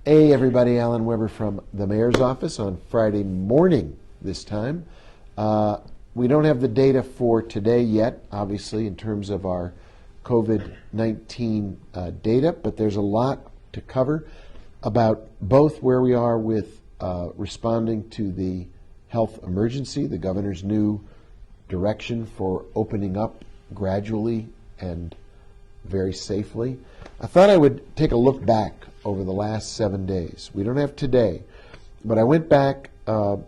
Hey everybody, Alan Weber from the Mayor's Office on Friday morning this time. We don't have the data for today yet, obviously, in terms of our COVID-19 data, but there's a lot to cover about both where we are with responding to the health emergency, the governor's new direction for opening up gradually and very safely. I thought I would take a look back over the last 7 days. We don't have today, but I went back more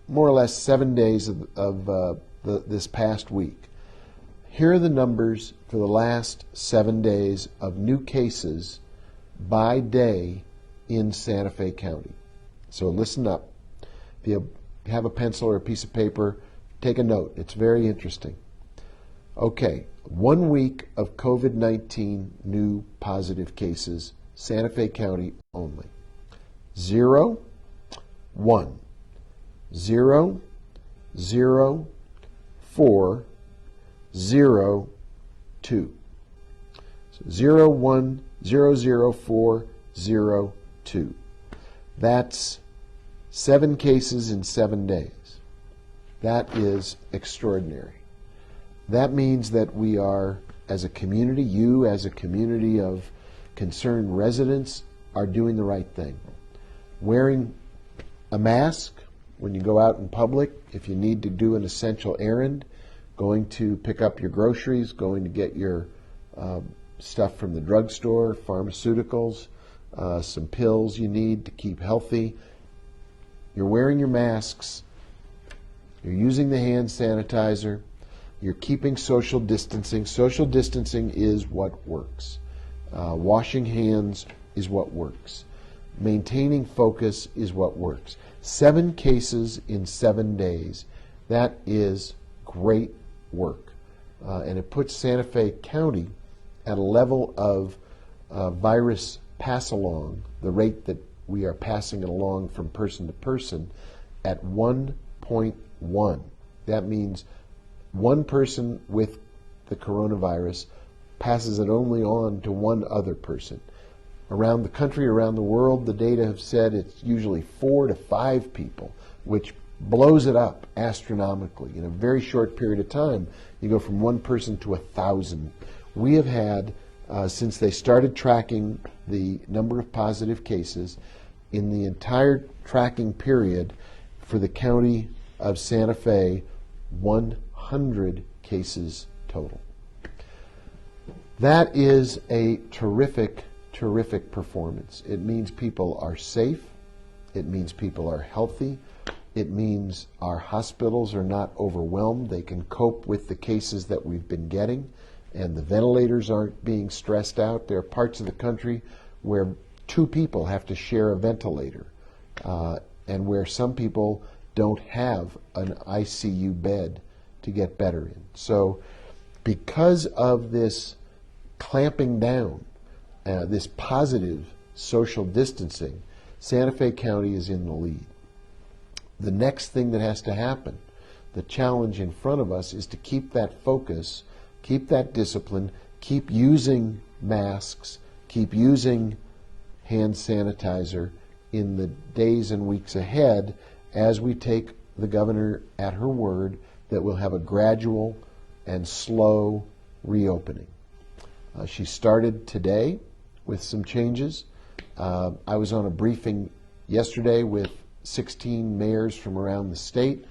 or less 7 days of this past week. Here are the numbers for the last 7 days of new cases by day in Santa Fe County. So listen up. If you have a pencil or a piece of paper, take a note. It's very interesting. Okay, 1 week of COVID-19 new positive cases, Santa Fe County only. 0, 1, 0, 0, 4, 0, 2. So 0, 1, 0, 0, 4, 0, 2. That's 7 cases in 7 days. That is extraordinary. That means that we are, as a community, you as a community of concerned residents, are doing the right thing. Wearing a mask when you go out in public, if you need to do an essential errand, going to pick up your groceries, going to get your stuff from the drugstore, pharmaceuticals, some pills you need to keep healthy. You're wearing your masks, you're using the hand sanitizer, you're keeping social distancing. Social distancing is what works. Washing hands is what works. Maintaining focus is what works. 7 cases in 7 days. That is great work. And it puts Santa Fe County at a level of virus pass along, the rate that we are passing it along from person to person, at 1.1. That means one person with the coronavirus passes it only on to one other person. Around the country, around the world, the data have said it's usually 4 to 5 people, which blows it up astronomically. In a very short period of time, you go from one person to 1,000. We have had, since they started tracking the number of positive cases, in the entire tracking period for the county of Santa Fe, 100 cases total. That is a terrific, terrific performance. It means people are safe. It means people are healthy. It means our hospitals are not overwhelmed. They can cope with the cases that we've been getting, and the ventilators aren't being stressed out. There are parts of the country where 2 people have to share a ventilator, and where some people don't have an ICU bed to get better in. So because of this clamping down, this positive social distancing, Santa Fe County is in the lead. The next thing that has to happen, the challenge in front of us, is to keep that focus, keep that discipline, keep using masks, keep using hand sanitizer in the days and weeks ahead as we take the governor at her word that we'll have a gradual and slow reopening. She started today with some changes. I was on a briefing yesterday with 16 mayors from around the state.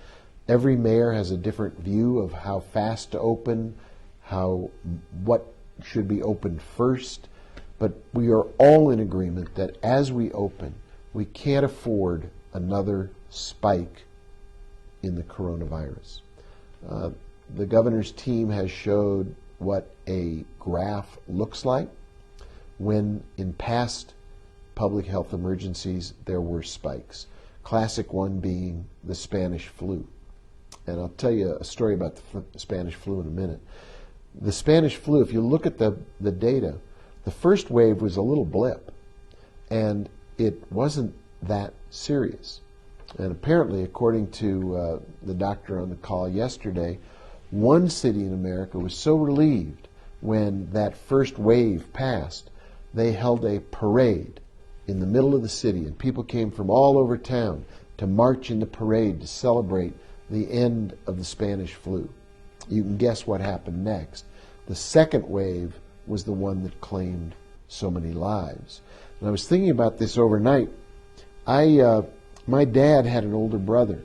Every mayor has a different view of how fast to open, what should be opened first. But we are all in agreement that as we open, we can't afford another spike in the coronavirus. The governor's team has showed what a graph looks like when in past public health emergencies there were spikes. Classic one being the Spanish flu. And I'll tell you a story about the Spanish flu in a minute. The Spanish flu, if you look at the data, the first wave was a little blip, and it wasn't that serious. And apparently, according to the doctor on the call yesterday, one city in America was so relieved when that first wave passed, they held a parade in the middle of the city, and people came from all over town to march in the parade to celebrate the end of the Spanish flu. You can guess what happened next. The second wave was the one that claimed so many lives. And I was thinking about this overnight. My dad had an older brother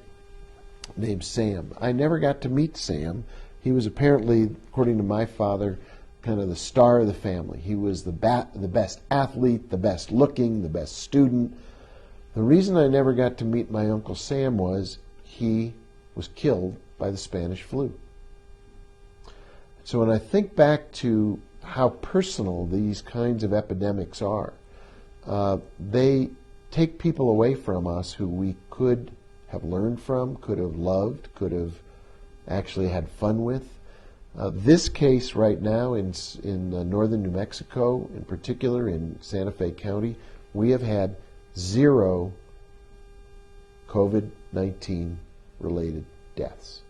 named Sam. I never got to meet Sam. He was apparently, according to my father, kind of the star of the family. He was the best athlete, the best looking, the best student. The reason I never got to meet my Uncle Sam was he was killed by the Spanish flu. So when I think back to how personal these kinds of epidemics are, they take people away from us who we could have learned from, could have loved, could have actually had fun with. This case right now in northern New Mexico, in particular in Santa Fe County, we have had 0 COVID-19 related deaths.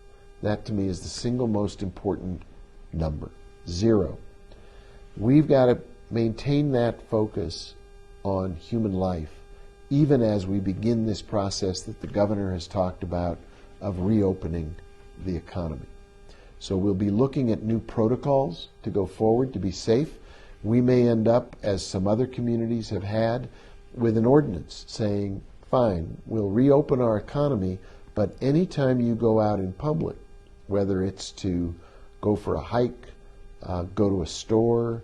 That to me is the single most important number, 0. We've got to maintain that focus on human life, even as we begin this process that the governor has talked about of reopening the economy. So we'll be looking at new protocols to go forward to be safe. We may end up, as some other communities have had, with an ordinance saying, fine, we'll reopen our economy, but anytime you go out in public, whether it's to go for a hike, go to a store,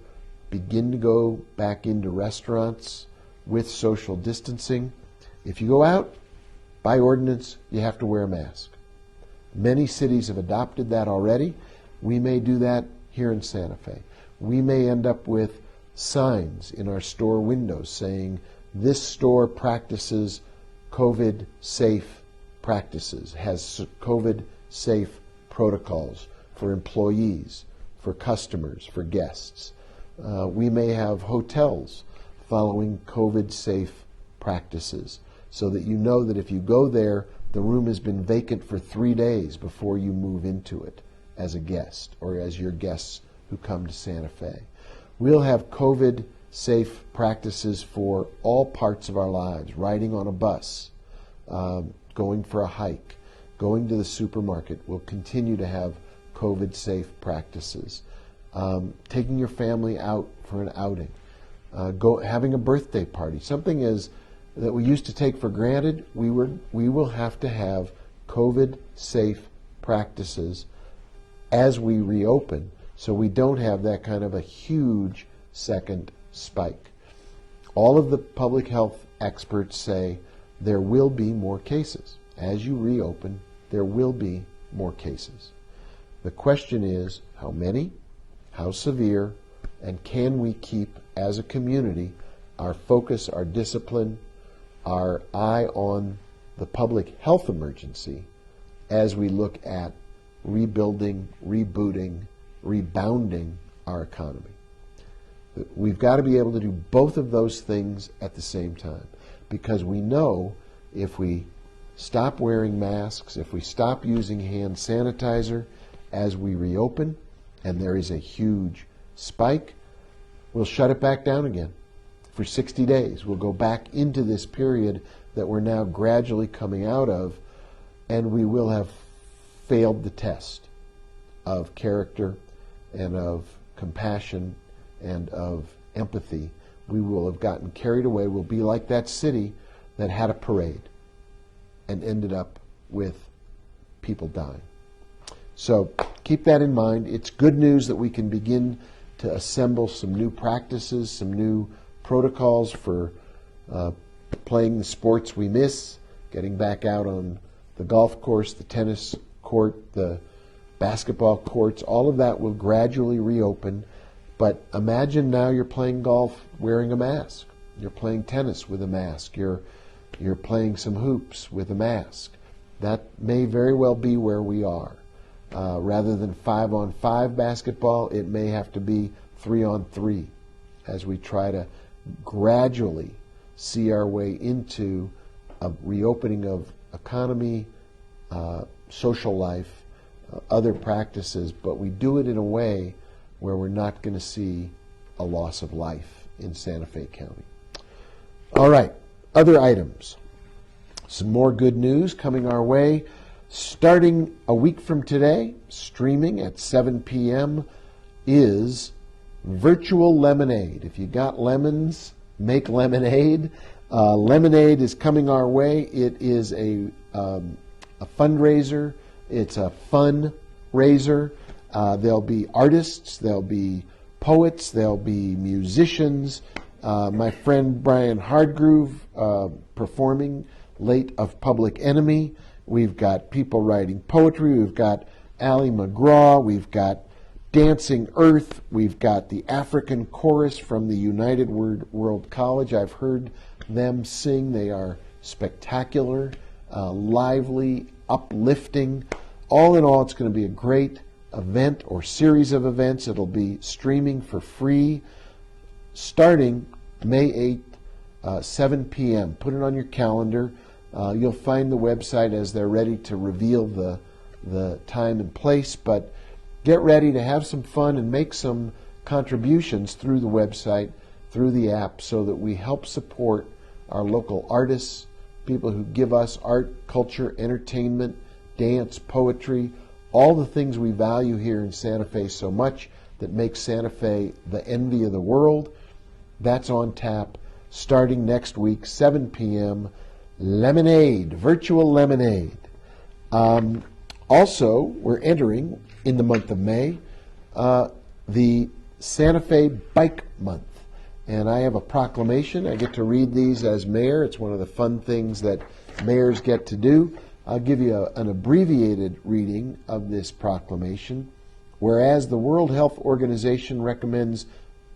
begin to go back into restaurants with social distancing, if you go out, by ordinance, you have to wear a mask. Many cities have adopted that already. We may do that here in Santa Fe. We may end up with signs in our store windows saying, this store practices COVID-safe practices, has COVID-safe protocols for employees, for customers, for guests. We may have hotels following COVID-safe practices so that you know that if you go there, the room has been vacant for 3 days before you move into it as a guest or as your guests who come to Santa Fe. We'll have COVID-safe practices for all parts of our lives, riding on a bus, going for a hike, going to the supermarket. We'll continue to have COVID-safe practices. Taking your family out for an outing, having a birthday party, something that we used to take for granted, we will have to have COVID-safe practices as we reopen so we don't have that kind of a huge second spike. All of the public health experts say there will be more cases. As you reopen, there will be more cases. The question is, how many, how severe, and can we keep, as a community, our focus, our discipline, our eye on the public health emergency as we look at rebuilding, rebooting, rebounding our economy. We've got to be able to do both of those things at the same time, because we know if we stop wearing masks, if we stop using hand sanitizer as we reopen, and there is a huge spike, we'll shut it back down again. For 60 days, we'll go back into this period that we're now gradually coming out of, and we will have failed the test of character and of compassion and of empathy. We will have gotten carried away. We'll be like that city that had a parade and ended up with people dying. So keep that in mind. It's good news that we can begin to assemble some new practices, some new protocols for playing the sports we miss, getting back out on the golf course, the tennis court, the basketball courts. All of that will gradually reopen. But imagine now you're playing golf wearing a mask. You're playing tennis with a mask. You're playing some hoops with a mask. That may very well be where we are. Rather than 5-on-5 basketball, it may have to be 3-on-3 as we try to gradually see our way into a reopening of economy, social life, other practices, but we do it in a way where we're not going to see a loss of life in Santa Fe County. All right, other items. Some more good news coming our way. Starting a week from today, streaming at 7 p.m. is Virtual Lemonade. If you got lemons, make lemonade. Lemonade is coming our way. It is a fundraiser. It's a fundraiser. There'll be artists, there'll be poets, there'll be musicians. My friend Brian Hardgroove performing late of Public Enemy. We've got people writing poetry. We've got Ali McGraw. We've got Dancing Earth. We've got the African Chorus from the United World College. I've heard them sing. They are spectacular, lively, uplifting. All in all, it's going to be a great event or series of events. It'll be streaming for free starting May 8th, 7 p.m. Put it on your calendar. You'll find the website as they're ready to reveal the time and place, but get ready to have some fun and make some contributions through the website, through the app, so that we help support our local artists, people who give us art, culture, entertainment, dance, poetry, all the things we value here in Santa Fe so much that makes Santa Fe the envy of the world. That's on tap starting next week, 7 p.m. Lemonade, Virtual Lemonade. Also, we're entering, in the month of May, the Santa Fe Bike Month. And I have a proclamation. I get to read these as mayor. It's one of the fun things that mayors get to do. I'll give you an abbreviated reading of this proclamation. Whereas the World Health Organization recommends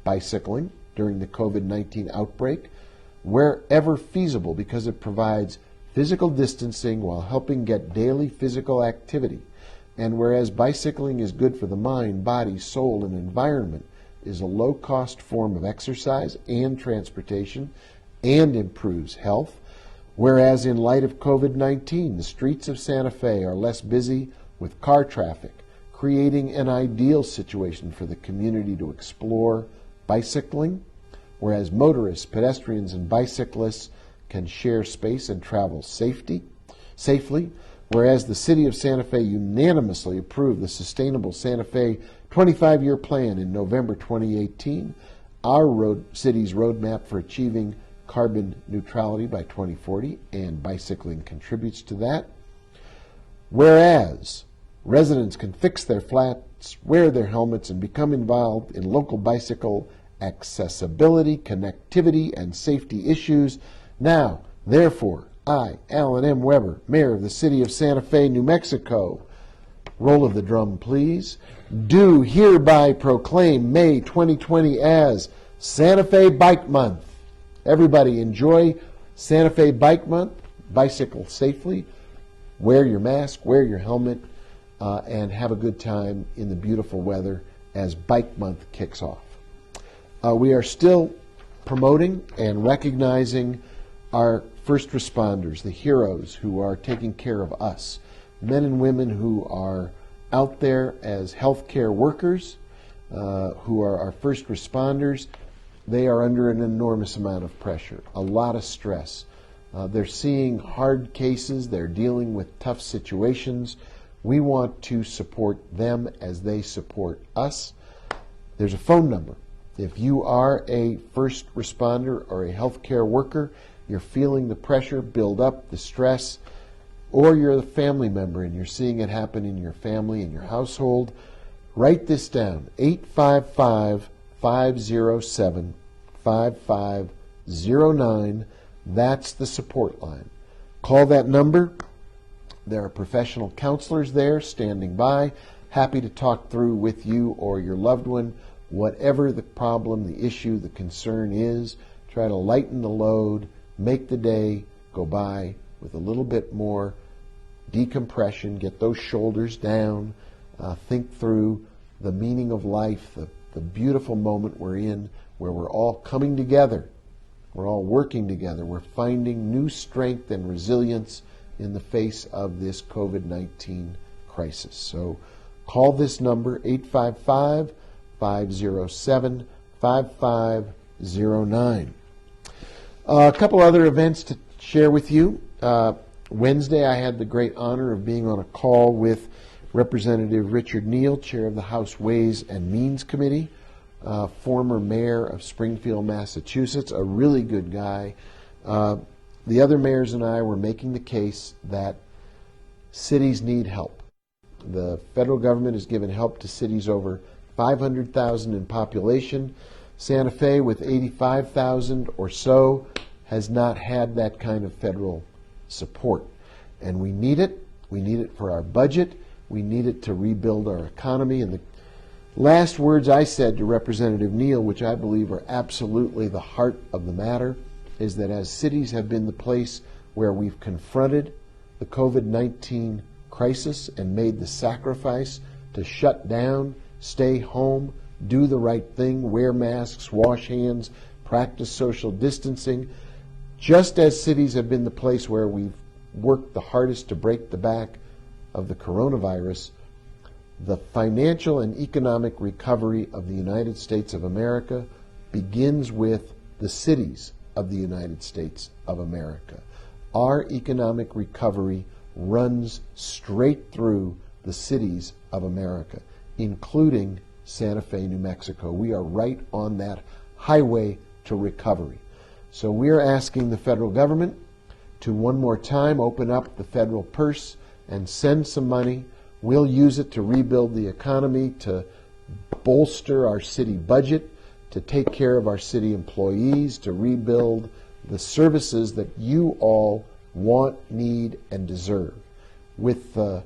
bicycling during the COVID-19 outbreak wherever feasible because it provides physical distancing while helping get daily physical activity. And whereas bicycling is good for the mind, body, soul, and environment, is a low-cost form of exercise and transportation and improves health. Whereas in light of COVID-19, the streets of Santa Fe are less busy with car traffic, creating an ideal situation for the community to explore bicycling, whereas motorists, pedestrians, and bicyclists can share space and travel safely, whereas the City of Santa Fe unanimously approved the Sustainable Santa Fe 25-year plan in November 2018, our city's roadmap for achieving carbon neutrality by 2040, and bicycling contributes to that. Whereas residents can fix their flats, wear their helmets, and become involved in local bicycle accessibility, connectivity, and safety issues. Now, therefore, I, Alan M. Webber, Mayor of the City of Santa Fe, New Mexico, roll of the drum, please, do hereby proclaim May 2020 as Santa Fe Bike Month. Everybody enjoy Santa Fe Bike Month, bicycle safely, wear your mask, wear your helmet, and have a good time in the beautiful weather as Bike Month kicks off. We are still promoting and recognizing our first responders, the heroes who are taking care of us, men and women who are out there as healthcare workers, who are our first responders. They are under an enormous amount of pressure, a lot of stress. They're seeing hard cases, they're dealing with tough situations. We want to support them as they support us. There's a phone number. If you are a first responder or a healthcare worker, you're feeling the pressure build up, the stress, or you're a family member and you're seeing it happen in your family, in your household, write this down, 855-507-5509. That's the support line. Call that number. There are professional counselors there standing by, happy to talk through with you or your loved one whatever the problem, the issue, the concern is. Try to lighten the load, make the day go by with a little bit more decompression, get those shoulders down, think through the meaning of life, the beautiful moment we're in where we're all coming together, we're all working together, we're finding new strength and resilience in the face of this COVID-19 crisis. So call this number, 855-507-5509. A couple other events to share with you. Wednesday, I had the great honor of being on a call with Representative Richard Neal, chair of the House Ways and Means Committee, former mayor of Springfield, Massachusetts, a really good guy. The other mayors and I were making the case that cities need help. The federal government has given help to cities over 500,000 in population. Santa Fe, with 85,000 or so, has not had that kind of federal support. And we need it. We need it for our budget. We need it to rebuild our economy. And the last words I said to Representative Neal, which I believe are absolutely the heart of the matter, is that as cities have been the place where we've confronted the COVID-19 crisis and made the sacrifice to shut down, stay home, do the right thing, wear masks, wash hands, practice social distancing, just as cities have been the place where we've worked the hardest to break the back of the coronavirus, the financial and economic recovery of the United States of America begins with the cities of the United States of America. Our economic recovery runs straight through the cities of America, including Santa Fe, New Mexico. We are right on that highway to recovery. So we are asking the federal government to one more time open up the federal purse and send some money. We'll use it to rebuild the economy, to bolster our city budget, to take care of our city employees, to rebuild the services that you all want, need, and deserve. With the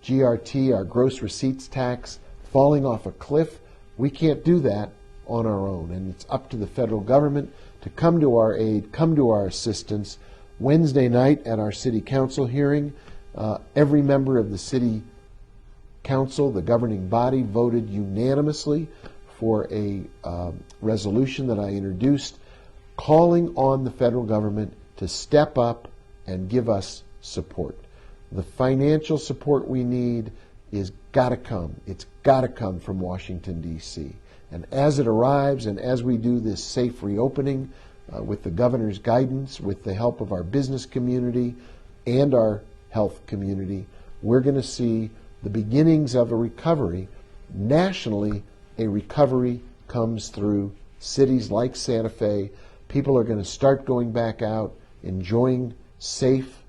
GRT, our gross receipts tax, falling off a cliff, we can't do that on our own. And it's up to the federal government to come to our aid, come to our assistance. Wednesday night at our city council hearing, every member of the city council, the governing body, voted unanimously for a resolution that I introduced calling on the federal government to step up and give us support. The financial support we need is got to come. It's got to come from Washington, D.C. And as it arrives and as we do this safe reopening with the governor's guidance, with the help of our business community and our health community, we're going to see the beginnings of a recovery. Nationally, a recovery comes through cities like Santa Fe. People are going to start going back out, enjoying safe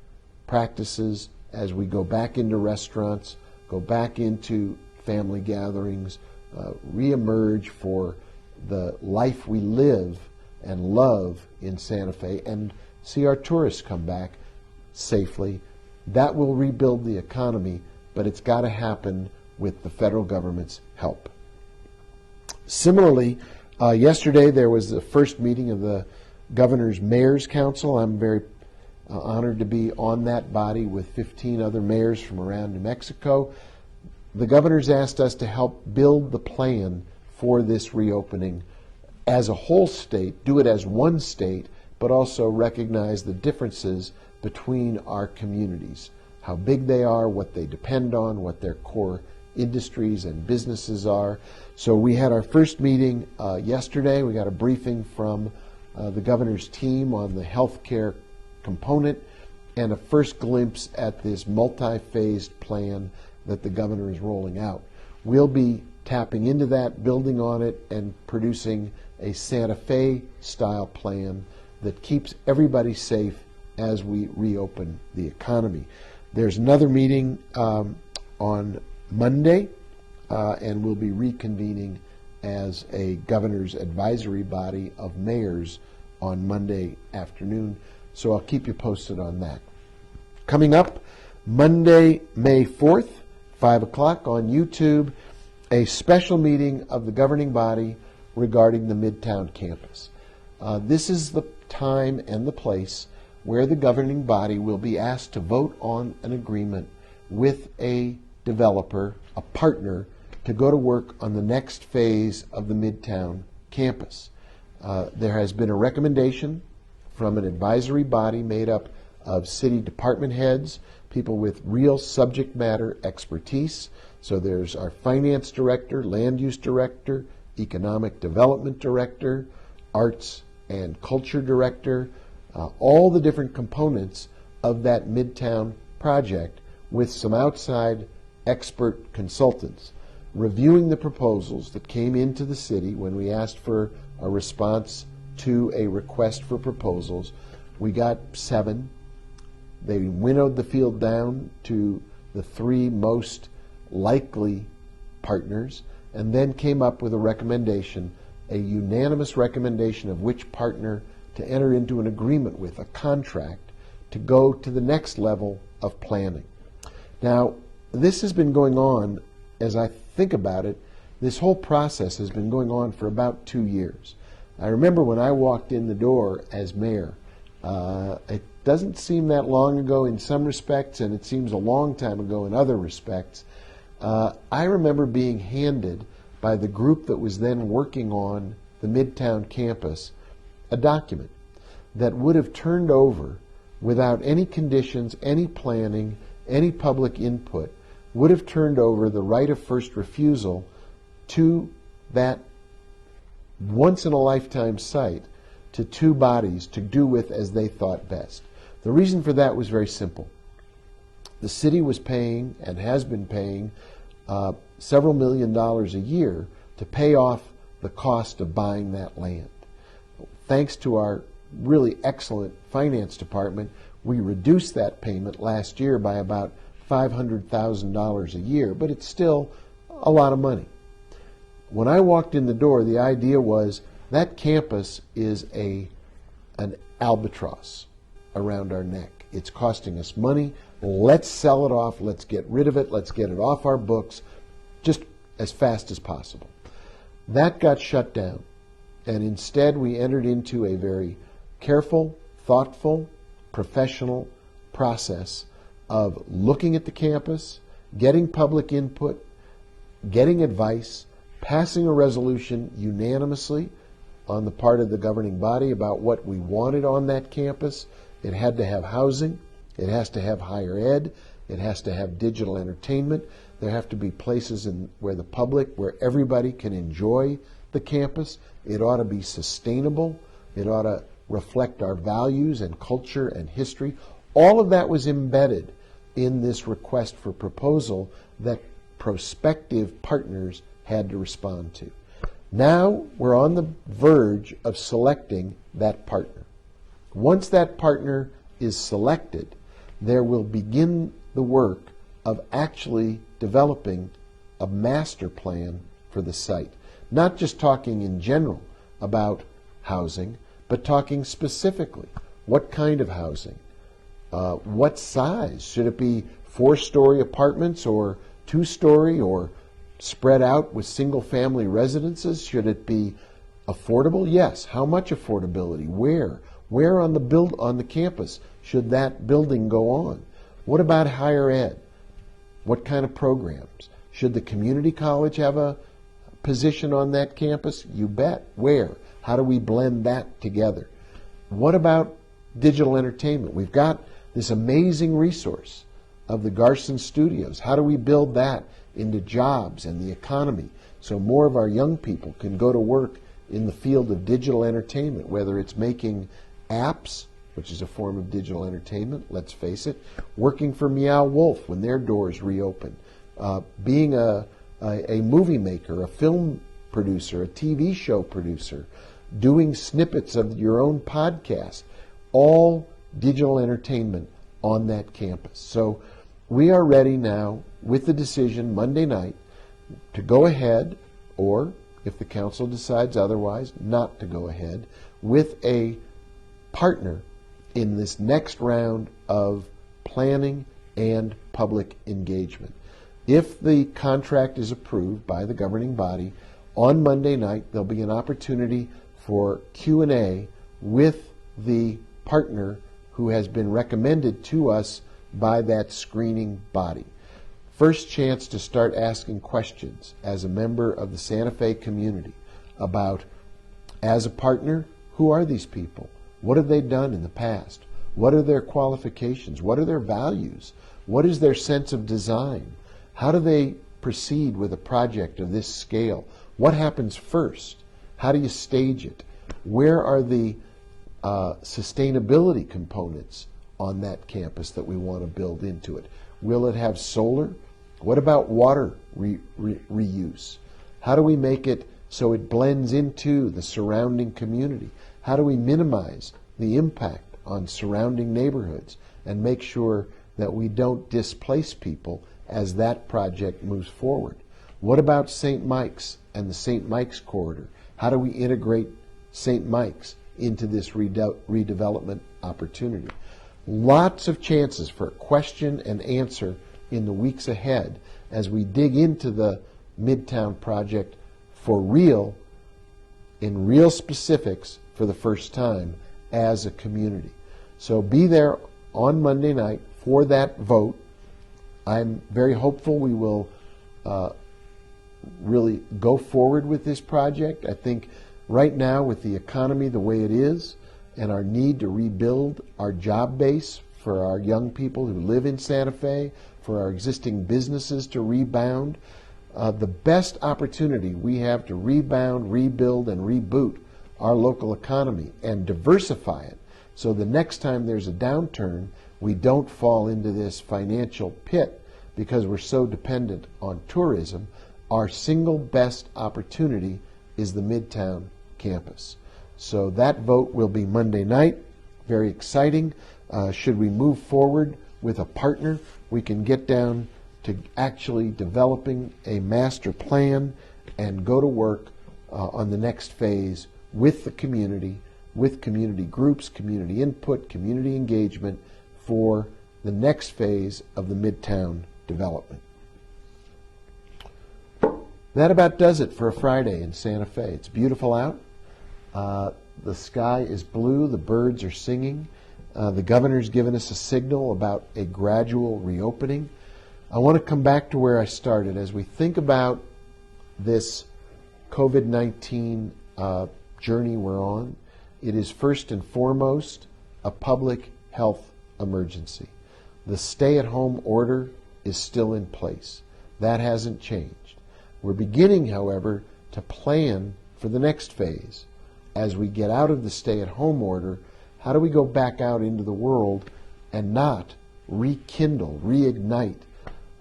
practices as we go back into restaurants, go back into family gatherings, reemerge for the life we live and love in Santa Fe, and see our tourists come back safely. That will rebuild the economy, but it's got to happen with the federal government's help. Similarly, yesterday there was the first meeting of the Governor's Mayor's Council. I'm very honored to be on that body with 15 other mayors from around New Mexico. The governor's asked us to help build the plan for this reopening as a whole state, do it as one state, but also recognize the differences between our communities, how big they are, what they depend on, what their core industries and businesses are. So we had our first meeting yesterday. We got a briefing from the governor's team on the healthcare component and a first glimpse at this multi-phased plan that the governor is rolling out. We'll be tapping into that, building on it, and producing a Santa Fe style plan that keeps everybody safe as we reopen the economy. There's another meeting on Monday, and we'll be reconvening as a governor's advisory body of mayors on Monday afternoon. So I'll keep you posted on that. Coming up, Monday, May 4th, 5 o'clock on YouTube, a special meeting of the governing body regarding the Midtown campus. This is the time and the place where the governing body will be asked to vote on an agreement with a developer, a partner, to go to work on the next phase of the Midtown campus. There has been a recommendation from an advisory body made up of city department heads, people with real subject matter expertise. So there's our finance director, land use director, economic development director, arts and culture director, all the different components of that Midtown project with some outside expert consultants, reviewing the proposals that came into the city when we asked for a response to a request for proposals. We got 7. They winnowed the field down to the 3 most likely partners, and then came up with a recommendation, a unanimous recommendation of which partner to enter into an agreement with, a contract, to go to the next level of planning. Now, this has been going on, as I think about it, this whole process has been going on for about 2 years. I remember when I walked in the door as mayor, it doesn't seem that long ago in some respects, and it seems a long time ago in other respects. I remember being handed by the group that was then working on the Midtown campus a document that would have turned over without any conditions, any planning, any public input, would have turned over the right of first refusal to that once-in-a-lifetime site to 2 bodies to do with as they thought best. The reason for that was very simple. The city was paying, and has been paying, several $millions a year to pay off the cost of buying that land. Thanks to our really excellent finance department, we reduced that payment last year by about $500,000 a year, but it's still a lot of money. When I walked in the door, the idea was that campus is an albatross around our neck. It's costing us money. Let's sell it off. Let's get rid of it. Let's get it off our books just as fast as possible. That got shut down, and instead we entered into a very careful, thoughtful, professional process of looking at the campus, getting public input, getting advice, passing a resolution unanimously on the part of the governing body about what we wanted on that campus. It had to have housing. It has to have higher ed. It has to have digital entertainment. There have to be places where the public, where everybody can enjoy the campus. It ought to be sustainable. It ought to reflect our values and culture and history. All of that was embedded in this request for proposal that prospective partners had to respond to. Now we're on the verge of selecting that partner. Once that partner is selected, there will begin the work of actually developing a master plan for the site. Not just talking in general about housing, but talking specifically. What kind of housing? What size? Should it be 4-story apartments or 2-story or spread out with single-family residences? Should it be affordable? Yes. How much affordability? Where? Where on the campus should that building go on? What about higher ed? What kind of programs? Should the community college have a position on that campus? You bet. Where? How do we blend that together? What about digital entertainment? We've got this amazing resource of the Garson Studios. How do we build that into jobs and the economy so more of our young people can go to work in the field of digital entertainment, whether it's making apps, which is a form of digital entertainment, let's face it, working for Meow Wolf when their doors reopen, being a movie maker, a film producer, a TV show producer, doing snippets of your own podcast, all digital entertainment on that campus. So we are ready now with the decision Monday night to go ahead, or if the council decides otherwise, not to go ahead, with a partner in this next round of planning and public engagement. If the contract is approved by the governing body, on Monday night there'll be an opportunity for Q&A with the partner who has been recommended to us by that screening body. First chance to start asking questions as a member of the Santa Fe community about, as a partner, who are these people? What have they done in the past? What are their qualifications? What are their values? What is their sense of design? How do they proceed with a project of this scale? What happens first? How do you stage it? Where are the sustainability components on that campus that we want to build into it? Will it have solar? What about water reuse? How do we make it so it blends into the surrounding community? How do we minimize the impact on surrounding neighborhoods and make sure that we don't displace people as that project moves forward? What about St. Mike's and the St. Mike's corridor? How do we integrate St. Mike's into this redevelopment opportunity? Lots of chances for question and answer in the weeks ahead as we dig into the Midtown project for real, in real specifics for the first time as a community. So be there on Monday night for that vote. I'm very hopeful we will really go forward with this project. I think right now, with the economy the way it is and our need to rebuild our job base for our young people who live in Santa Fe, for our existing businesses to rebound, the best opportunity we have to rebound, rebuild, and reboot our local economy and diversify it so the next time there's a downturn, we don't fall into this financial pit because we're so dependent on tourism. Our single best opportunity is the Midtown campus. So that vote will be Monday night. Very exciting. Should we move forward with a partner, we can get down to actually developing a master plan and go to work on the next phase with the community, with community groups, community input, community engagement for the next phase of the Midtown development. That about does it for a Friday in Santa Fe. It's beautiful out. The sky is blue. The birds are singing. The governor's given us a signal about a gradual reopening. I want to come back to where I started. As we think about this COVID-19 journey we're on, it is first and foremost a public health emergency. The stay-at-home order is still in place. That hasn't changed. We're beginning, however, to plan for the next phase. As we get out of the stay-at-home order, how do we go back out into the world and not rekindle, reignite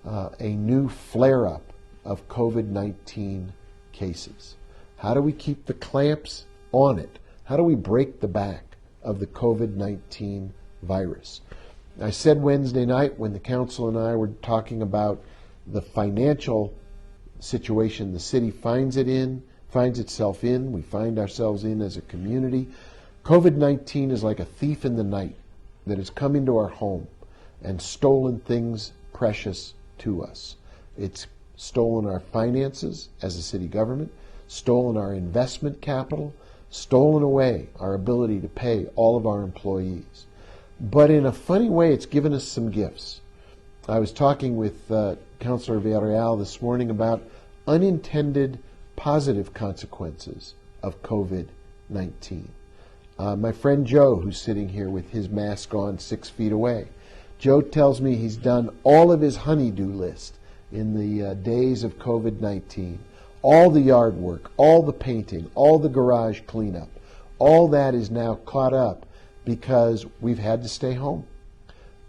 a new flare-up of COVID-19 cases? How do we keep the clamps on it? How do we break the back of the COVID-19 virus? I said Wednesday night when the council and I were talking about the financial situation the city finds itself in, we find ourselves in as a community. COVID-19 is like a thief in the night that has come into our home and stolen things precious to us. It's stolen our finances as a city government, stolen our investment capital, stolen away our ability to pay all of our employees. But in a funny way, it's given us some gifts. I was talking with Councilor Villarreal this morning about unintended positive consequences of COVID-19. My friend Joe, who's sitting here with his mask on 6 feet away, Joe tells me he's done all of his honey-do list in the days of COVID-19. All the yard work, all the painting, all the garage cleanup, all that is now caught up because we've had to stay home.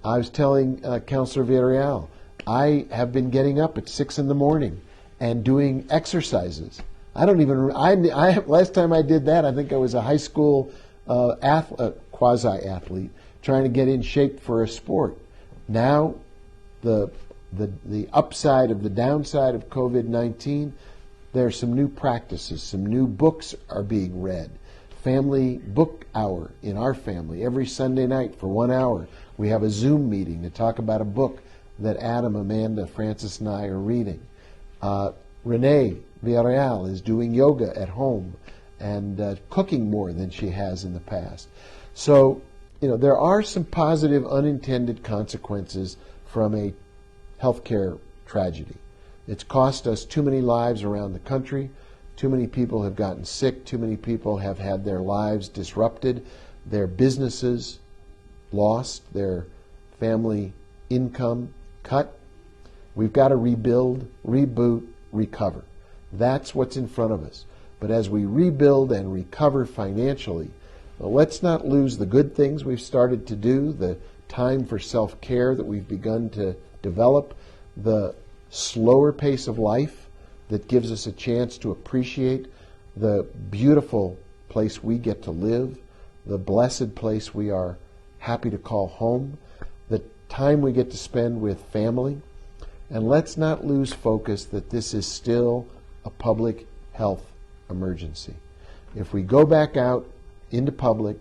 I was telling Councilor Villarreal, I have been getting up at 6 in the morning and doing exercises. Last time I did that, I think I was a high school quasi-athlete trying to get in shape for a sport. Now, the upside of the downside of COVID-19, there are some new practices, some new books are being read. Family book hour in our family. Every Sunday night for 1 hour, we have a Zoom meeting to talk about a book that Adam, Amanda, Francis, and I are reading. Renee Villarreal is doing yoga at home and cooking more than she has in the past. So, there are some positive unintended consequences from a healthcare tragedy. It's cost us too many lives around the country. Too many people have gotten sick. Too many people have had their lives disrupted, their businesses lost, their family income cut. We've got to rebuild, reboot, recover. That's what's in front of us. But as we rebuild and recover financially, Well, let's not lose the good things we've started to do, the time for self-care that we've begun to develop, the slower pace of life that gives us a chance to appreciate the beautiful place we get to live, the blessed place we are happy to call home, the time we get to spend with family. And let's not lose focus that this is still a public health emergency. If we go back out into public,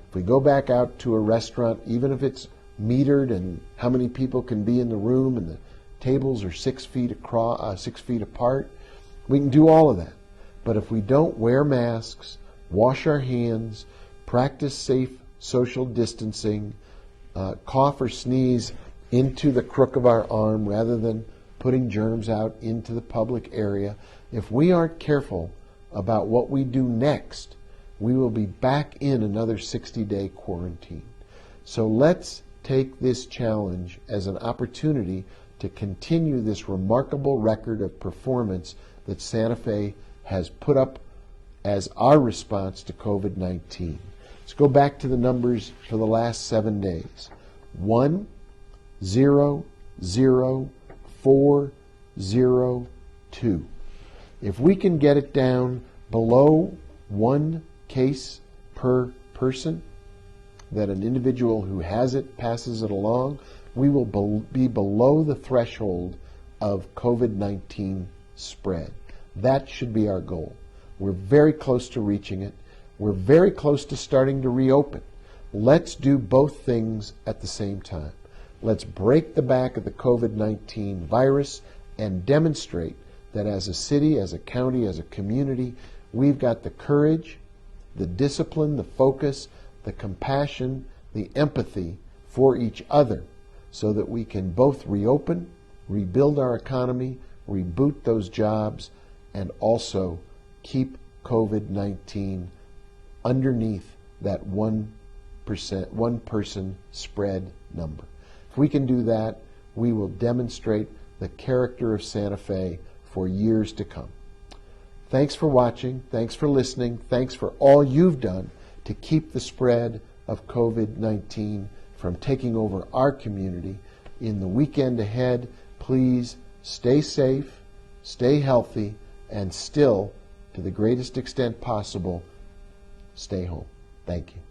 if we go back out to a restaurant, even if it's metered and how many people can be in the room and the tables are 6 feet across, 6 feet apart, we can do all of that. But if we don't wear masks, wash our hands, practice safe social distancing, cough or sneeze into the crook of our arm rather than putting germs out into the public area, if we aren't careful about what we do next, we will be back in another 60-day quarantine. So let's take this challenge as an opportunity to continue this remarkable record of performance that Santa Fe has put up as our response to COVID-19. Let's go back to the numbers for the last 7 days. 1, 0, 0, 4, 0, 2. If we can get it down below 1 case per person, that an individual who has it passes it along, we will be below the threshold of COVID-19 spread. That should be our goal. We're very close to reaching it. We're very close to starting to reopen. Let's do both things at the same time. Let's break the back of the COVID-19 virus and demonstrate that as a city, as a county, as a community, we've got the courage, the discipline, the focus, the compassion, the empathy for each other so that we can both reopen, rebuild our economy, reboot those jobs, and also keep COVID-19 underneath that 1%, 1-person spread number. If we can do that, we will demonstrate the character of Santa Fe for years to come. Thanks for watching. Thanks for listening. Thanks for all you've done to keep the spread of COVID-19 from taking over our community. In the weekend ahead, please stay safe, stay healthy, and still, to the greatest extent possible, stay home. Thank you.